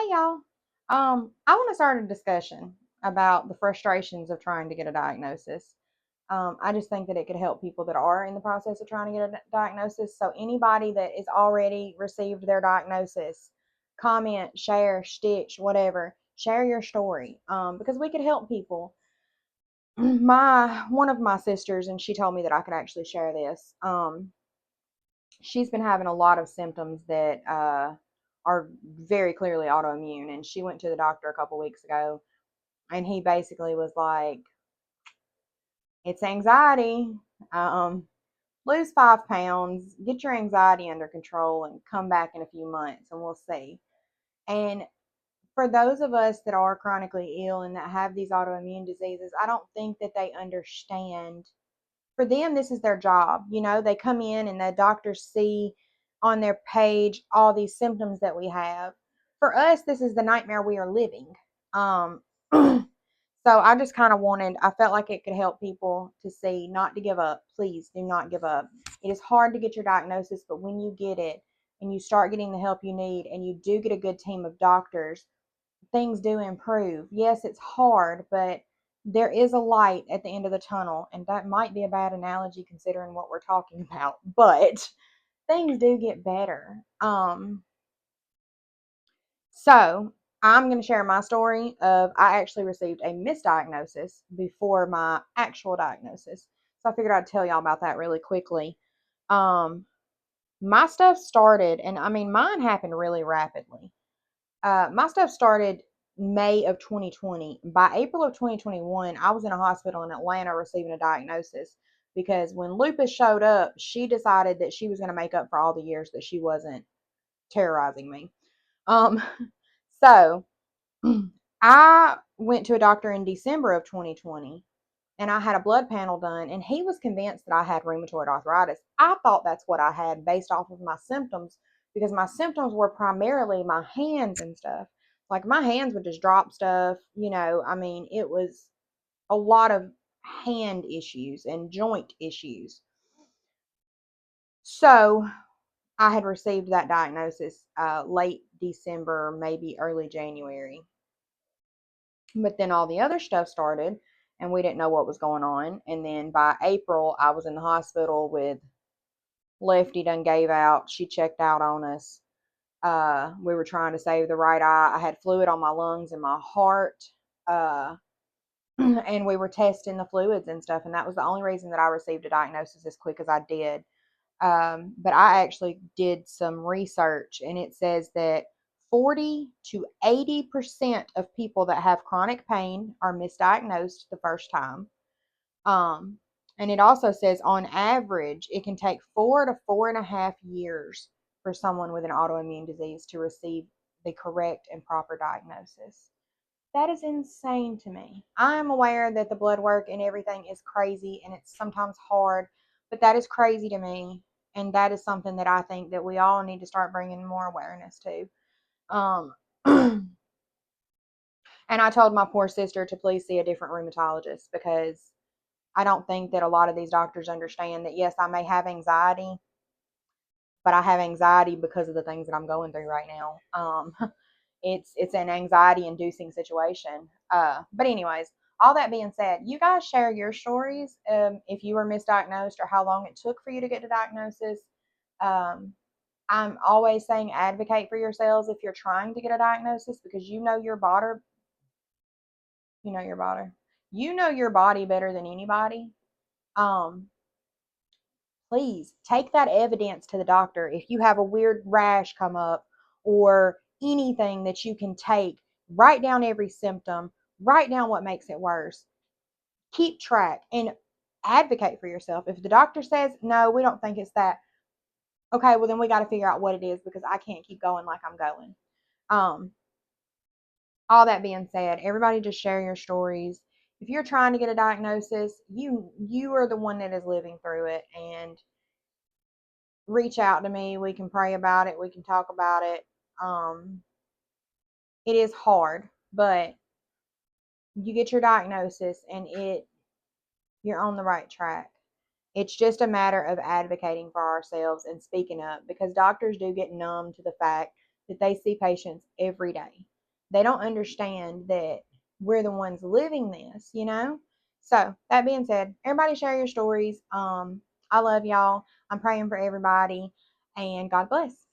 Hey y'all. I want to start a discussion about the frustrations of trying to get a diagnosis. I just think that it could help people that are in the process of trying to get a diagnosis. So anybody that is already received their diagnosis, comment, share, stitch, whatever, share your story. Because we could help people. My one of my sisters, and she told me that I could actually share this. She's been having a lot of symptoms that are very clearly autoimmune. And she went to the doctor a couple weeks ago, and he basically was like, "It's anxiety. Um, Lose 5 pounds, get your anxiety under control, and come back in a few months, and we'll see." And for those of us that are chronically ill and that have these autoimmune diseases, I don't think that they understand. For them, this is their job. They come in and the doctors see on their page all these symptoms that we have. For us, this is the nightmare we are living. Um, so I just kind of I felt like it could help people to see not to give up. Please do not give up. It is hard to get your diagnosis, but when you get it and you start getting the help you need and you do get a good team of doctors, things do improve. Yes, it's hard, but there is a light at the end of the tunnel, and that might be a bad analogy considering what we're talking about, but things do get better. So I'm going to share my story of I actually received a misdiagnosis before my actual diagnosis. So I figured I'd tell y'all about that really quickly. Um, my stuff started, and I mean, mine happened really rapidly. My stuff started May of 2020. By April of 2021, I was in a hospital in Atlanta receiving a diagnosis because when lupus showed up, she decided that she was going to make up for all the years that she wasn't terrorizing me. Um, so I went to a doctor in December of 2020, and I had a blood panel done, and he was convinced that I had rheumatoid arthritis. I thought that's what I had based off of my symptoms because my symptoms were primarily my hands and stuff. Like my hands would just drop stuff, I mean, it was a lot of hand issues and joint issues. So I had received that diagnosis late December, maybe early January. But then all the other stuff started, and we didn't know what was going on. And then by April, I was in the hospital with Lefty done gave out. She checked out on us. We were trying to save the right eye. I had fluid on my lungs and my heart. Uh, and we were testing the fluids and stuff. And that was the only reason that I received a diagnosis as quick as I did. But I actually did some research, and it says that 40 to 80% of people that have chronic pain are misdiagnosed the first time. Um, and it also says on average, it can take 4 to 4.5 years for someone with an autoimmune disease to receive the correct and proper diagnosis. That is insane to me. I am aware that the blood work and everything is crazy and it's sometimes hard, but that is crazy to me. And that is something that I think that we all need to start bringing more awareness to. Um, and I told my poor sister to please see a different rheumatologist because I don't think that a lot of these doctors understand that, yes, I may have anxiety, but I have anxiety because of the things that I'm going through right now. It's an anxiety inducing situation. But anyways, all that being said, you guys share your stories, if you were misdiagnosed or how long it took for you to get to diagnosis. Um, I'm always saying advocate for yourselves if you're trying to get a diagnosis because you know your body, you know your body better than anybody. Um, please take that evidence to the doctor. If you have a weird rash come up or anything that you can take, write down every symptom, write down what makes it worse, keep track, and advocate for yourself. If the doctor says, no, we don't think it's that, okay, well, then we got to figure out what it is because I can't keep going like I'm going. Um, all that being said, everybody just share your stories. If you're trying to get a diagnosis, you are the one that is living through it, and reach out to me. We can pray about it. We can talk about it. Um, it is hard, but you get your diagnosis and you're on the right track. It's just a matter of advocating for ourselves and speaking up because doctors do get numb to the fact that they see patients every day. They don't understand that we're the ones living this, you know? So, that being said, everybody share your stories. I love y'all. I'm praying for everybody, and God bless.